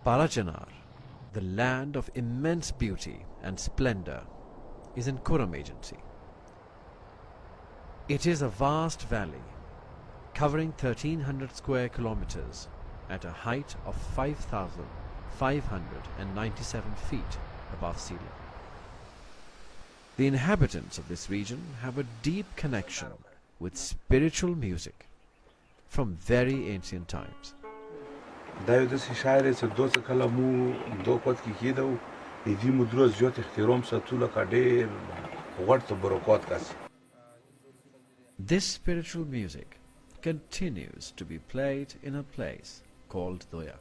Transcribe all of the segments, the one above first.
Balachanar, the land of immense beauty and splendor, is in Kuram Agency. It is a vast valley covering 1300 square kilometers at a height of 5,597 feet above sea level. The inhabitants of this region have a deep connection with spiritual music from very ancient times. دا یو داسې شاعر دی چې دوه څه کله مو دو پد کې کېده و د دې مو درو زیات احترام ساتو لکه ډېر غوړ ته برکات کاسي. This spiritual music continues to be played in a place called Doya.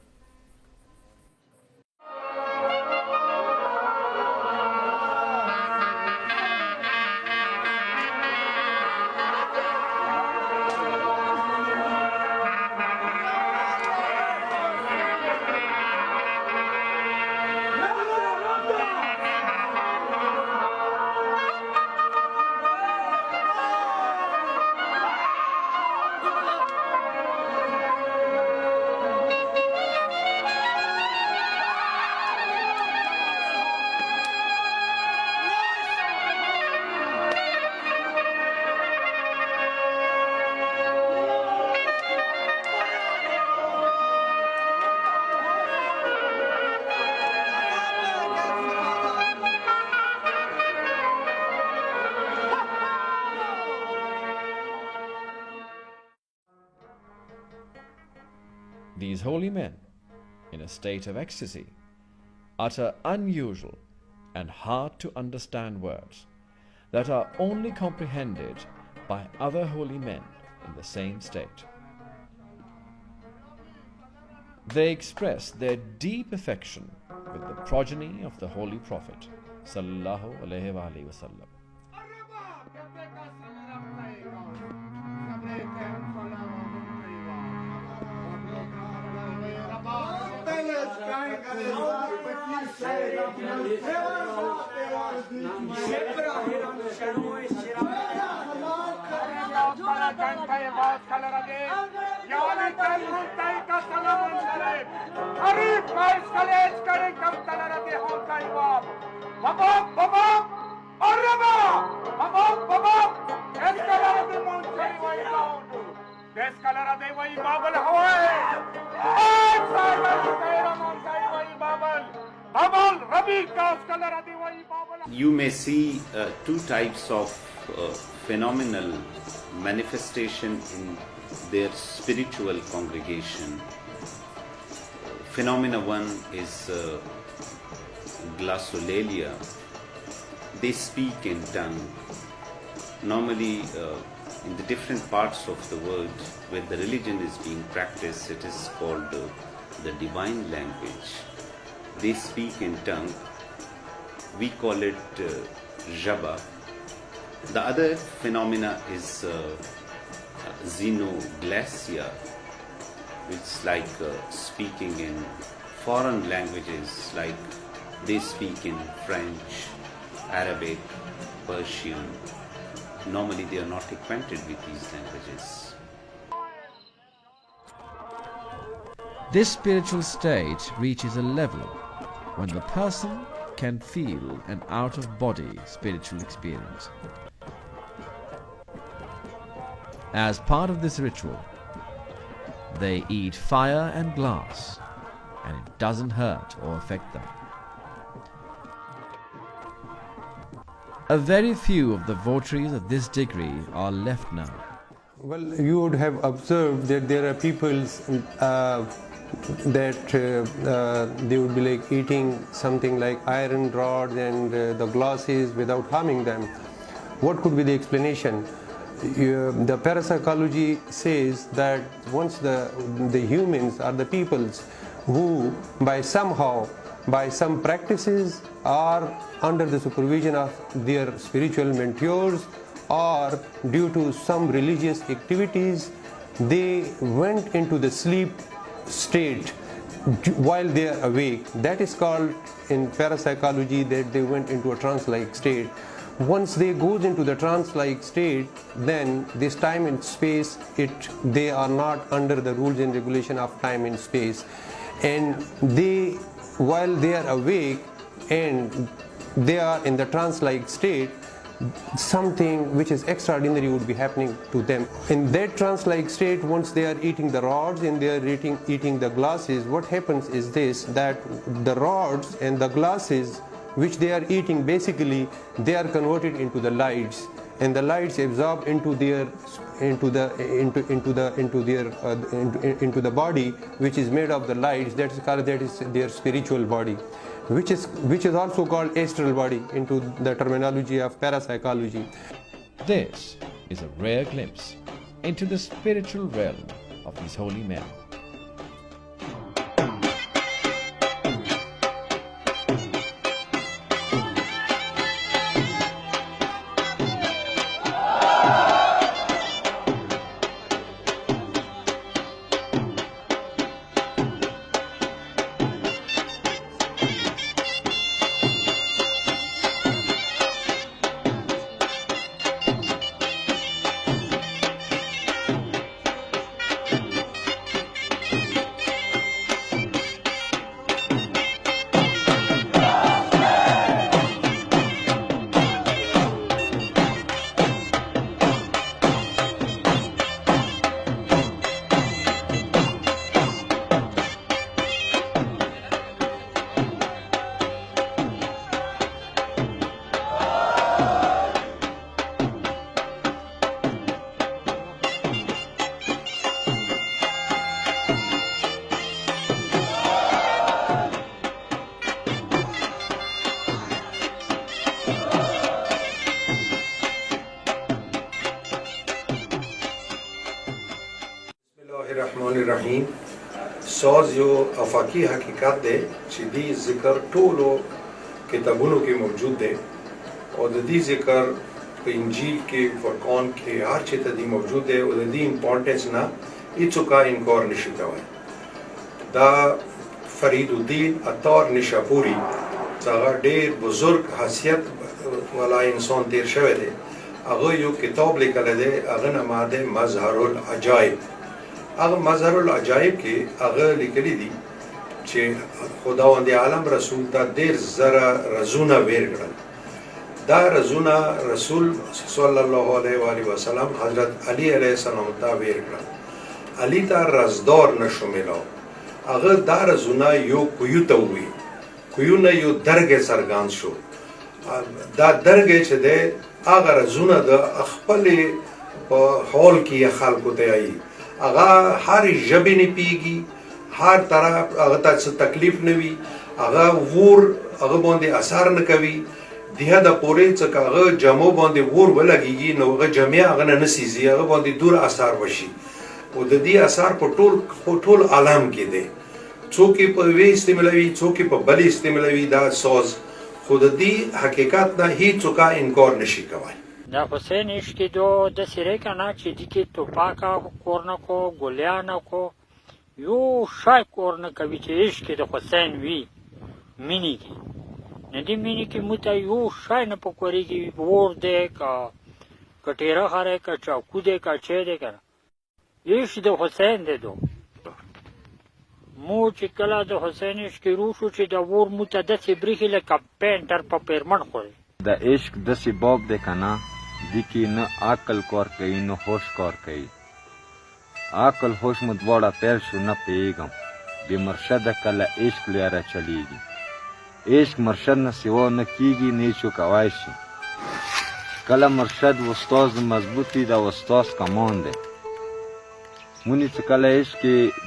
These holy men, in a state of ecstasy, utter unusual and hard to understand words that are only comprehended by other holy men in the same state. They express their deep affection with the progeny of the Holy Prophet sallallahu alaihi wasallam. You may see two types of phenomenal manifestation in their spiritual congregation. Phenomena one is glossolalia. They speak in tongue. Normally in the different parts of the world where the religion is being practiced, it is called the divine language. They speak in tongue. We call it Jaba. The other phenomena is xenoglassia, which is like speaking in foreign languages, like they speak in French, Arabic, Persian. Normally they are not acquainted with these languages. This spiritual state reaches a level when the person can feel an out-of-body spiritual experience. As part of this ritual, they eat fire and glass, and it doesn't hurt or affect them. A very few of the votaries of this degree are left now. Well, you would have observed that there are peoples that they would be like eating something like iron rods and the glasses without harming them. What could be the explanation? The parapsychology says that once the humans are the peoples who by some practices are under the supervision of their spiritual mentors or due to some religious activities, they went into the sleep state while they are awake. That is called in parapsychology that they went into a trance-like state. Once they goes into the trance-like state, then this time and space, they are not under the rules and regulation of time and space. and they, while they are awake and they are in the trance-like state, something which is extraordinary would be happening to them. In that trance-like state, once they are eating the rods and they are eating the glasses, what happens is this, that the rods and the glasses which they are eating, basically they are converted into the lights, and the lights absorb into the body, which is made of the lights. That is their spiritual body, which is also called astral body into the terminology of parapsychology. This is a rare glimpse into the spiritual realm of these holy men. الرحیم. ساز یو افاقی حقیقت ده چې دی ذکر ټولو کتابونو کې موجود دی او د دې ذکر په انجیل کې، فرقان کې، هر چیرته دی موجود دی او د دې امپورټنس نه هیڅوک انکار نشي کولی. دا فرید الدین عطار نشاپوري هغه ډېر بزرګ حیثیت والا انسان تیر شوی دی. هغه یو کتاب لیکلی دی، هغه نامه دی مظهر العجایب. هغه مظهر العجایب کې هغه لیکلی دي چې خداوند عالم رسول ته 10,000 رزونه ویر کړل. دا رزونه رسول صلی الله علیه و آله وسلم حضرت علی علیه السلام ته ویر کړل. علی ته رزدار نشو میلاو. هغه دا رزونه یو کویو ته وی، کویونه یو درګه سرګان شو. دا درګه چې ده هغه رزونه د خپل په حال کې خلکو ته ای، هغه هر ژبې نه پیږي، هر طرف هغه ته څه تکلیف نه وي، هغه ور هغه باندې اثر نه کوي. دیه د پورې څه هغه جامو باندې ور ولګيږي نو هغه جامع هغه نه نسیږي، هغه باندې دور اثر وشي او د دې اثر په ټول عالم کې دی. څوک په وی استعمالوي، څوک په بل استعمالوي دا ساز. خود دې حقیقت نه هیڅوک انکار نشي کوي. دا حسین عشق دو د سره کنه چې دیکې توپاکا کورنه کو ګلیانه کو یو شای کورنه کوي چې عشق د حسین وی مینی کی نه دی مینی کی متا یو شای نه پکوريږي ور دې کا کټیرا خاره کا چاکو دې کا چه دې کنه عشق د حسین دې دو مو چې کله د حسین عشق روشو چې د ور متا د سبريخ له کپنټر په پیرمن خوري. د عشق د سبب د کنا دی کی نه عقل کار کوي نه ہوش کار کوي. عقل ہوش مدواړه پیر شو نه پیغام به مرشد کله عشق لاره چلیږي. عشق مرشد نه سیوا نه کیږي نه چو کوي شي. کله مرشد استاد مضبوطی دا استاد کمان دی. مونږ چې کله عشق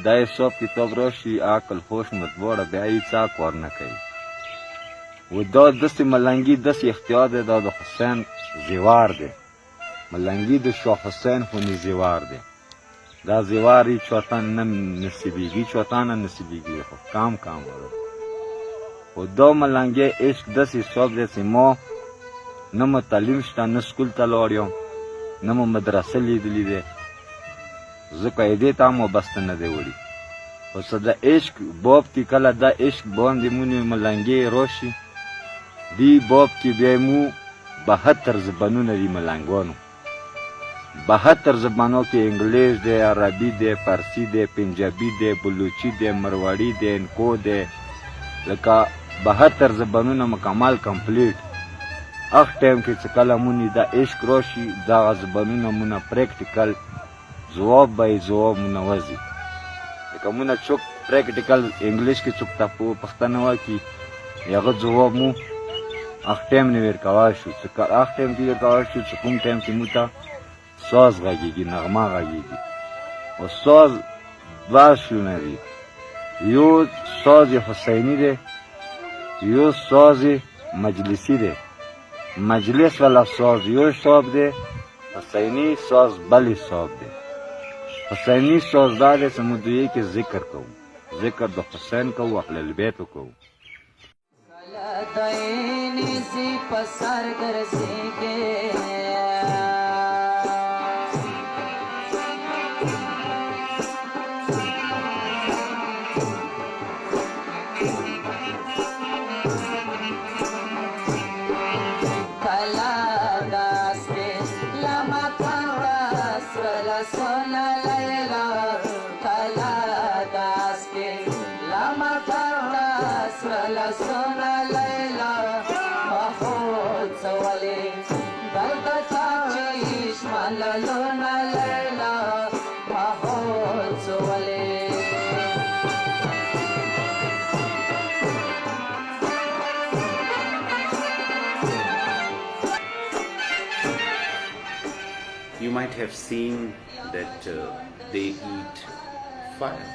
د حساب کتاب راشي عقل ہوش مدواړه بیا یې څه کار نه کوي. و دا دست ملنگی دست اختیار ده دا حسین زیوار ده. ملنگی ده شاه حسین خونی زیوار ده. دا زیواری چوتان نصیبیگی چوتان نصیبیگی خو کام وارد. و دا ملنگی عشق دست حساب ده سی ما نمو تعلیم شتا نسکول تلاریم نمو مدرسه لیدلی ده زکا ایده تا مو بسته نده وڑی. و صدا عشق باب کی کلا دا عشق باندی مونی ملنگی روشی دی باب کی بیا مو 72 زبانونه دی ملنګوانو 72 زبانوں کې انګلیش دی، عربي دی، فارسي دی، پنجابي دی، بلوچي دی، مروړي دی، انکو دی، لکه 72 زبانونه مکمل کمپلیټ. هغه ټایم کې چې کله مونږ دا عشق راشي دغه زبانونه مونږ پریکټیکل جواب به جواب مونږ وځي. لکه مونږ څوک پریکټیکل انګلیش کې څوک ته پښتنه وکړي هغه جواب مو هغه ټایم نه ورکولی شو. چې هغه ټایم کې ورکولی شو چې کوم ټایم کې مونږ ته ساز غږېږي، نغمه غږېږي. او ساز دوه شکلونه دي، یو ساز حسیني دی، یو ساز مجلسی دی. مجلس والا ساز یو حساب دی، حسینی ساز بل حساب دی. حسینی ساز دا دی چې موږ دوی کې ذکر کوو، ذکر د حسین کوو، اهل البیت کوو. You might have seen that they eat fire.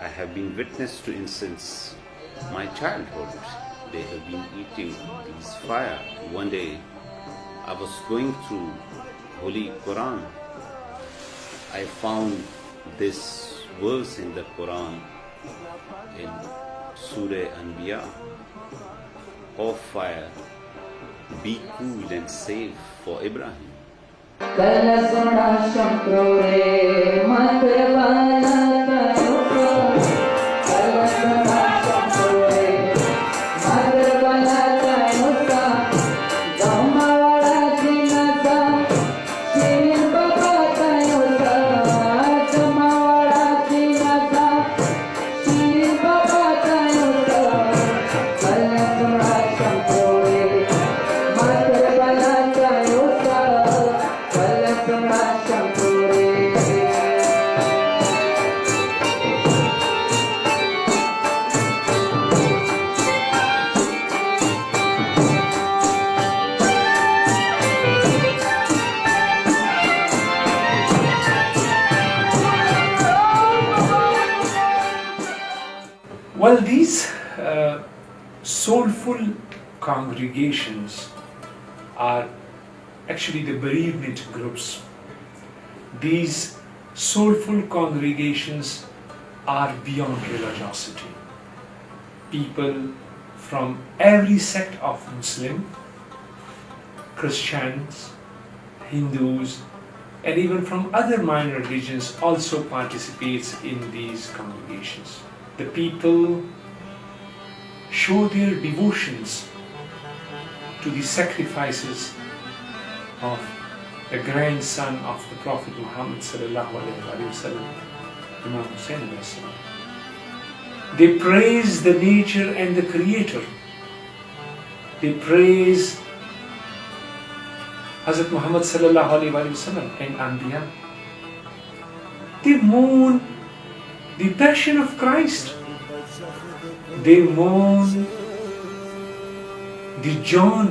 I have been witness to since my childhood. They have been eating these fire. One day I was going through Holy Quran. I found this verse in the Quran in Surah Anbiya. Of fire, be cool and safe for Ibrahim. Well, these soulful congregations are actually the bereavement groups. These soulful congregations are beyond religiosity. People from every sect of Muslim, Christians, Hindus, and even from other minor religions also participates in these congregations. The people show their devotions to the sacrifices of the grandson of the Prophet Muhammad sallallahu alaihi wasallam, Imam Hussein alayhi salam. They praise the nature and the Creator. They praise Hazrat Muhammad sallallahu alaihi wasallam and Anbiya. They mourn the passion of Christ. They mourn the John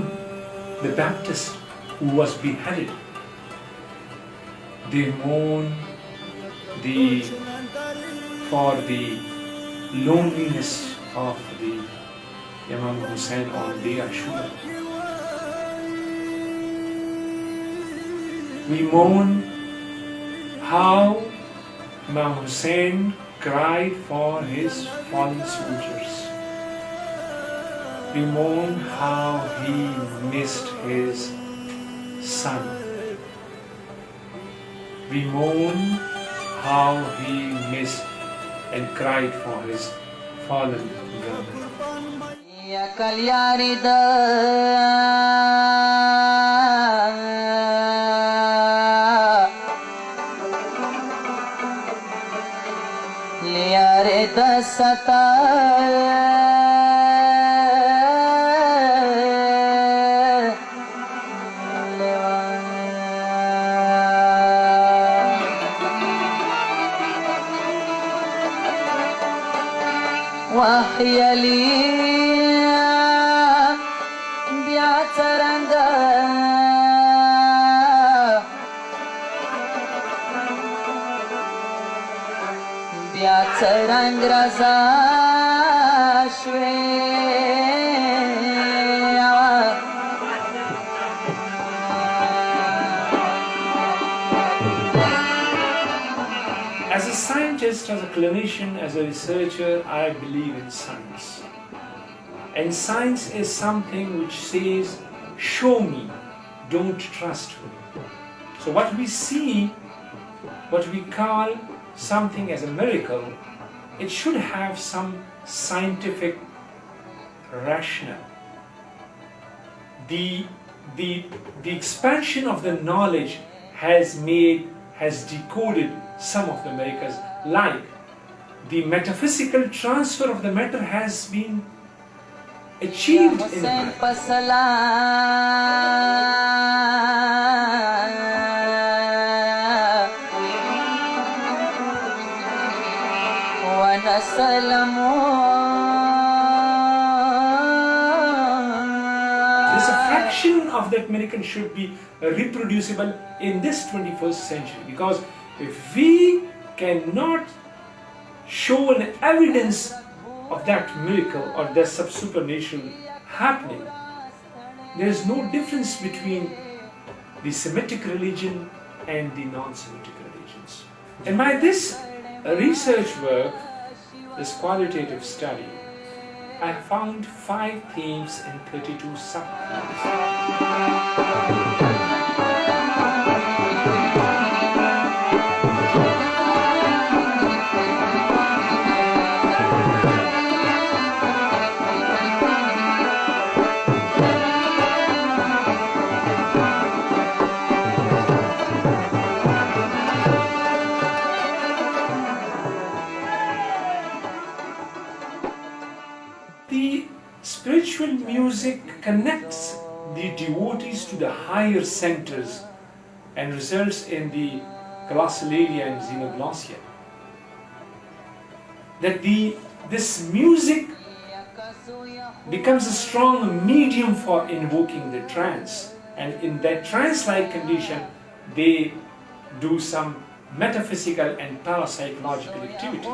the Baptist who was beheaded. They mourn for the loneliness of the Imam Hussein on day Ashura. We mourn how Imam Hussein cried for his fallen soldiers. We mourn how he missed his son. We mourn how he missed and cried for his fallen brother. As a scientist, as a clinician, as a researcher, I believe in science. And science is something which says, show me, don't trust me. So what we see, what we call something as a miracle, it should have some scientific rationale. The expansion of the knowledge has decoded some of the miracles, like the metaphysical transfer of the matter has been achieved in the This fraction of that miracle should be reproducible in this 21st century, because if we cannot show an evidence of that miracle or that supernatural happening, there is no difference between the Semitic religion and the non-Semitic religions. And by this research work, this qualitative study, I found 5 themes and 32 sub-themes. The spiritual music connects the devotees to the higher centers and results in the glossolalia and xenoglossia. That this music becomes a strong medium for invoking the trance, and in that trance-like condition they do some metaphysical and parapsychological activities.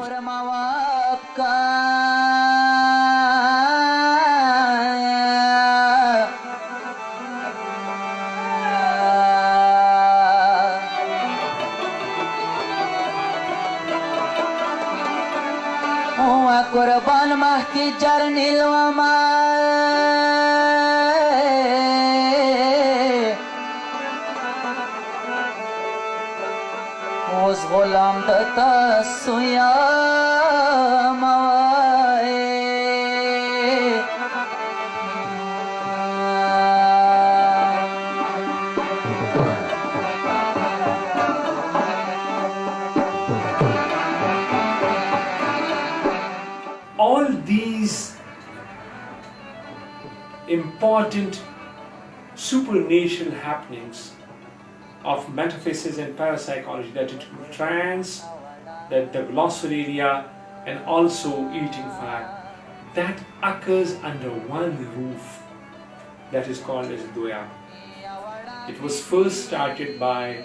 قربان مهدي جرني الوماء وز غلام دتا الصيام All these important supernatural happenings of metaphysics and parapsychology, that it trance, that the glossolalia, and also eating fire, that occurs under one roof, that is called as Doya. It was first started by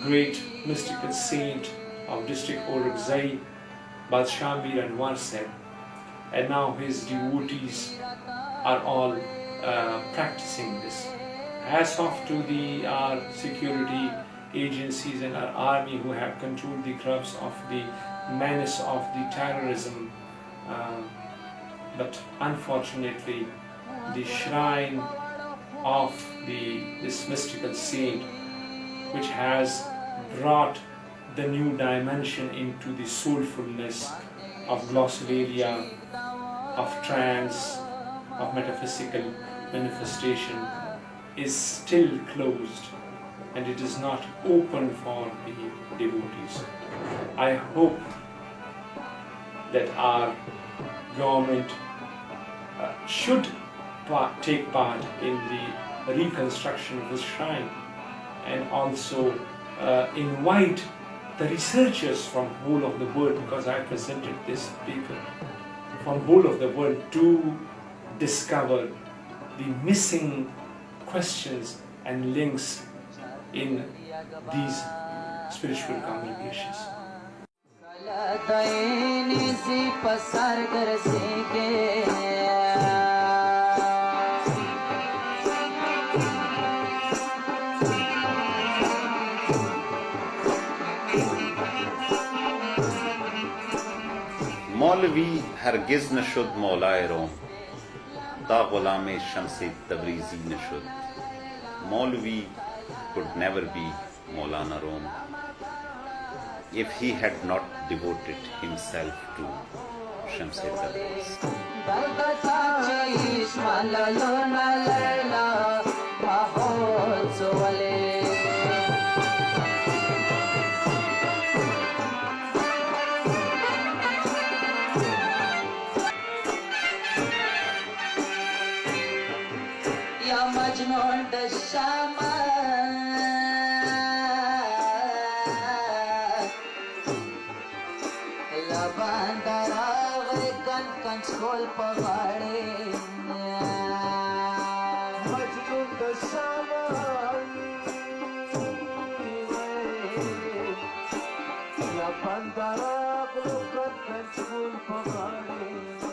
great mystical saint of district Orakzai, Badshah Meer and Anwar said, and now his devotees are all practicing this. Hats off to our security agencies and our army who have controlled the corrupts of the menace of the terrorism, but unfortunately the shrine of this mystical saint, which has brought the new dimension into the soulfulness of glossolalia, of trance, of metaphysical manifestation, is still closed and it is not open for the devotees. I hope that our government should take part in the reconstruction of the shrine, and also invite the researchers from whole of the world, because I presented this paper, from whole of the world to discover the missing questions and links in these spiritual congregations. मौलवी हरगिज न शुद मौलाए रोम ता गुलामे शम्से तबरीजी न शुद. Maulvi could never be Maulana Rome if he had not devoted himself to Shamse Tabriz. Majnun the Shama Labandara kan skol pagade Majnun the Shama Labandara kan skol pagade